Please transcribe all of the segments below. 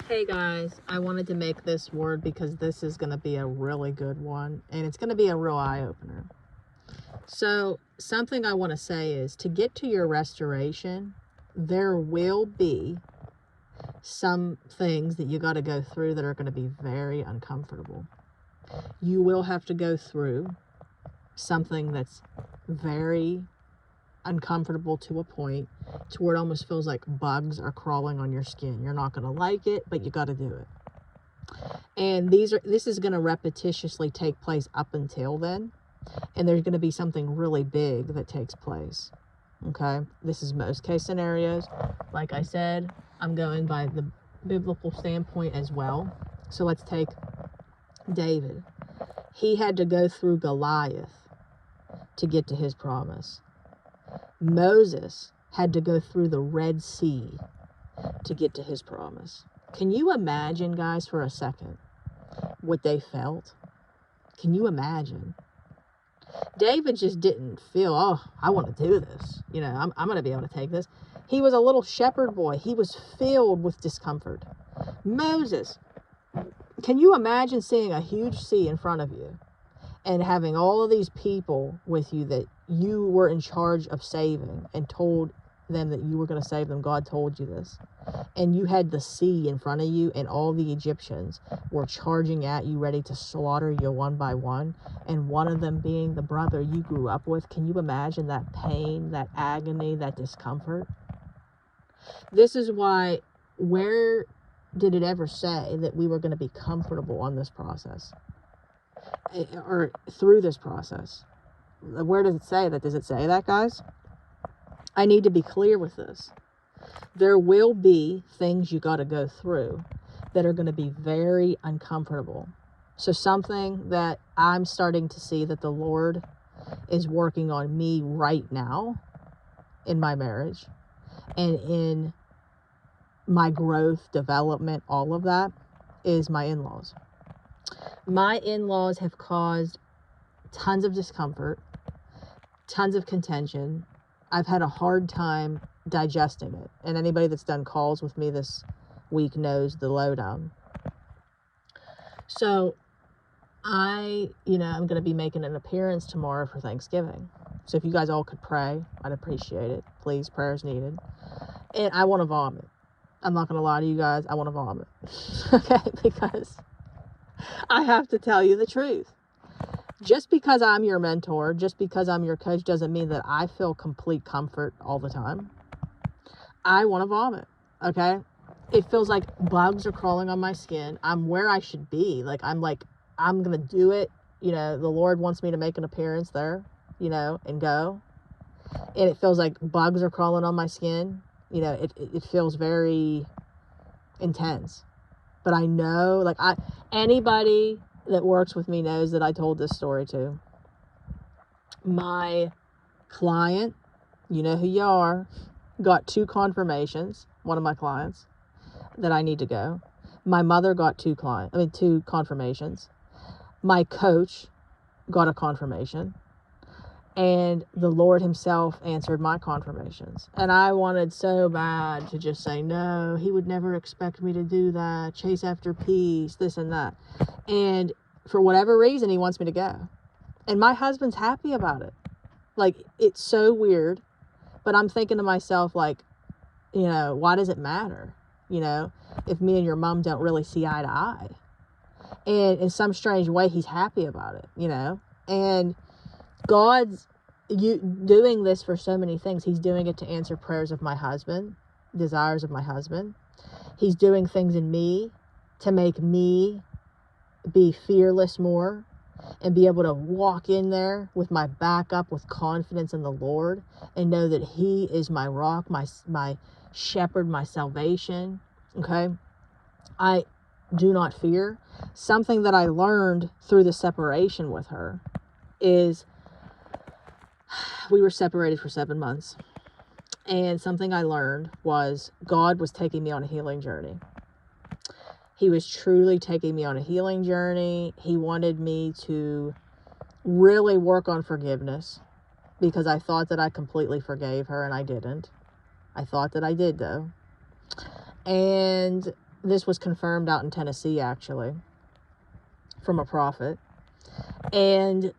Hey guys, I wanted to make this word because this is going to be a really good one and it's going to be a real eye-opener. So something I want to say is to get to your restoration, there will be some things that you got to go through that are going to be very uncomfortable. You will have to go through something that's very uncomfortable to a point to where it almost feels like bugs are crawling on your skin. You're not going to like it, but you got to do it. And this is going to repetitiously take place up until then. And there's going to be something really big that takes place. Okay? This is most case scenarios. Like I said, I'm going by the biblical standpoint as well. So let's take David. He had to go through Goliath to get to his promise. Moses had to go through the Red Sea to get to his promise. Can you imagine, guys, for a second, what they felt? Can you imagine? David just didn't feel, oh, I want to do this. You know, I'm going to be able to take this. He was a little shepherd boy. He was filled with discomfort. Moses, can you imagine seeing a huge sea in front of you and having all of these people with you that you were in charge of saving and told them that you were going to save them? God told you this. And you had the sea in front of you and all the Egyptians were charging at you, ready to slaughter you one by one. And one of them being the brother you grew up with. Can you imagine that pain, that agony, that discomfort? This is why, where did it ever say that we were going to be comfortable on this process? Or through this process? Where does it say that? Does it say that, guys? I need to be clear with this. There will be things you got to go through that are going to be very uncomfortable. So something that I'm starting to see that the Lord is working on me right now in my marriage and in my growth, development, all of that, is my in-laws. My in-laws have caused tons of discomfort, tons of contention. I've had a hard time digesting it. And anybody that's done calls with me this week knows the lowdown. So I'm going to be making an appearance tomorrow for Thanksgiving. So if you guys all could pray, I'd appreciate it. Please, prayers needed. And I want to vomit. I'm not going to lie to you guys. I want to vomit. Okay? Because I have to tell you the truth. Just because I'm your mentor, just because I'm your coach, doesn't mean that I feel complete comfort all the time. I want to vomit, okay? It feels like bugs are crawling on my skin. I'm where I should be. I'm going to do it. You know, the Lord wants me to make an appearance there, and go. And it feels like bugs are crawling on my skin. It feels very intense. But I know, anybody that works with me knows that I told this story too. My client, you know who you are, got 2 confirmations, one of my clients, that I need to go. My mother got 2 confirmations. My coach got a confirmation. And the Lord himself answered my confirmations. And I wanted so bad to just say, no, he would never expect me to do that. Chase after peace, this and that. And for whatever reason, he wants me to go. And my husband's happy about it. It's so weird. But I'm thinking to myself, why does it matter? If me and your mom don't really see eye to eye. And in some strange way, he's happy about it, And God's doing this for so many things. He's doing it to answer prayers of my husband, desires of my husband. He's doing things in me to make me be fearless more and be able to walk in there with my back up with confidence in the Lord and know that he is my rock, my shepherd, my salvation. Okay? I do not fear. Something that I learned through the separation with her is we were separated for 7 months. And something I learned was God was taking me on a healing journey. He was truly taking me on a healing journey. He wanted me to really work on forgiveness because I thought that I completely forgave her and I didn't. I thought that I did though. And this was confirmed out in Tennessee, actually, from a prophet. And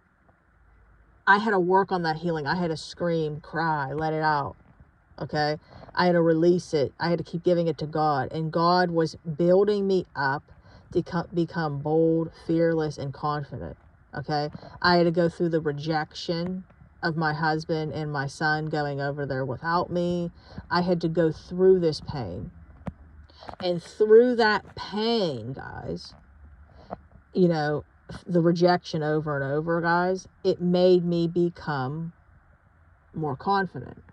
I had to work on that healing. I had to scream, cry, let it out. Okay? I had to release it. I had to keep giving it to God. And God was building me up to become bold, fearless, and confident. Okay? I had to go through the rejection of my husband and my son going over there without me. I had to go through this pain. And through that pain, guys, you know, the rejection over and over, guys, it made me become more confident.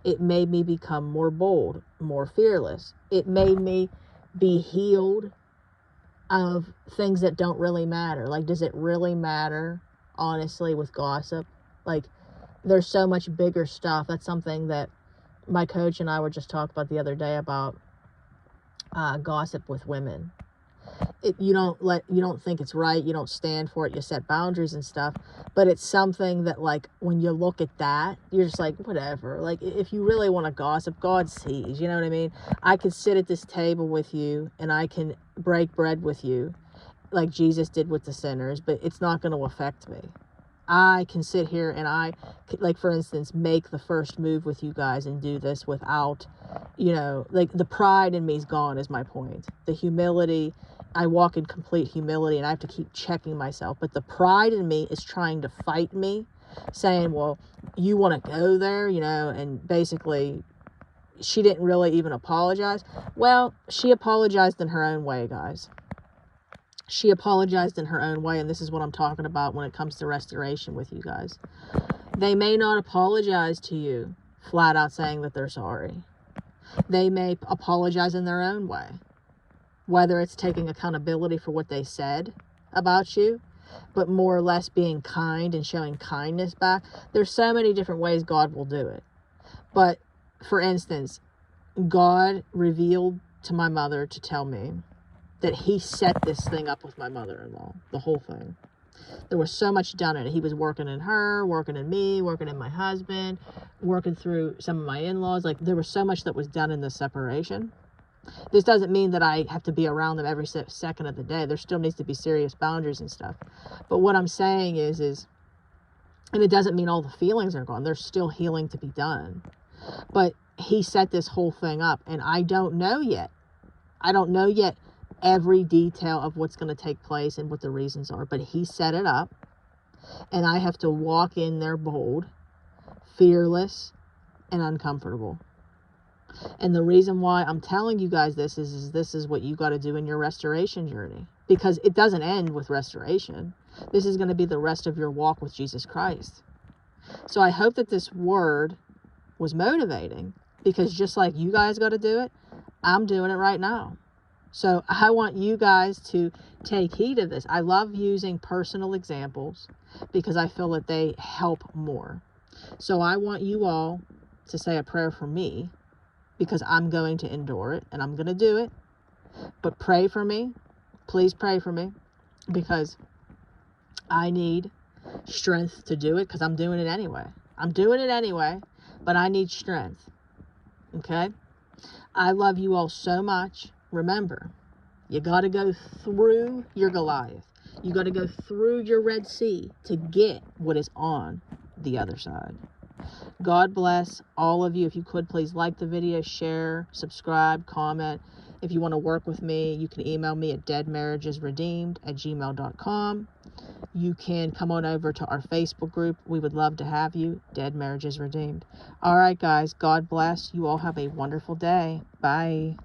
It made me become more bold, more fearless. It made me be healed of things that don't really matter. Like, does it really matter, honestly, with gossip? Like, there's so much bigger stuff. That's something that my coach and I were just talking about the other day about gossip with women. You don't think it's right, you don't stand for it, you set boundaries and stuff, but it's something that, like, when you look at that, you're just like, whatever. Like, if you really want to gossip, God sees, you know what I mean? I could sit at this table with you and I can break bread with you like Jesus did with the sinners, but it's not going to affect me. I can sit here and I, like, for instance, make the first move with you guys and do this without, like, the pride in me is gone, is my point. The humility, I walk in complete humility and I have to keep checking myself. But the pride in me is trying to fight me, saying, well, you want to go there, and basically she didn't really even apologize. Well, she apologized in her own way, guys. She apologized in her own way, and this is what I'm talking about when it comes to restoration with you guys. They may not apologize to you, flat out saying that they're sorry. They may apologize in their own way, whether it's taking accountability for what they said about you, but more or less being kind and showing kindness back. There's so many different ways God will do it. But, for instance, God revealed to my mother to tell me that he set this thing up with my mother-in-law, the whole thing. There was so much done in it. He was working in her, working in me, working in my husband, working through some of my in-laws. Like, there was so much that was done in this separation. This doesn't mean that I have to be around them every second of the day. There still needs to be serious boundaries and stuff. But what I'm saying is, and it doesn't mean all the feelings are gone. There's still healing to be done. But he set this whole thing up, and I don't know yet. Every detail of what's going to take place and what the reasons are, but he set it up, and I have to walk in there bold, fearless, and uncomfortable. And the reason why I'm telling you guys this is this is what you got to do in your restoration journey, because it doesn't end with restoration. This is going to be the rest of your walk with Jesus Christ. So I hope that this word was motivating, because just like you guys got to do it, I'm doing it right now. So I want you guys to take heed of this. I love using personal examples because I feel that they help more. So I want you all to say a prayer for me, because I'm going to endure it and I'm going to do it. But pray for me. Please pray for me, because I need strength to do it, because I'm doing it anyway. But I need strength. Okay? I love you all so much. Remember, you got to go through your Goliath. You got to go through your Red Sea to get what is on the other side. God bless all of you. If you could, please like the video, share, subscribe, comment. If you want to work with me, you can email me at deadmarriagesredeemed@gmail.com. You can come on over to our Facebook group. We would love to have you. Dead Marriages Redeemed. All right, guys. God bless. You all have a wonderful day. Bye.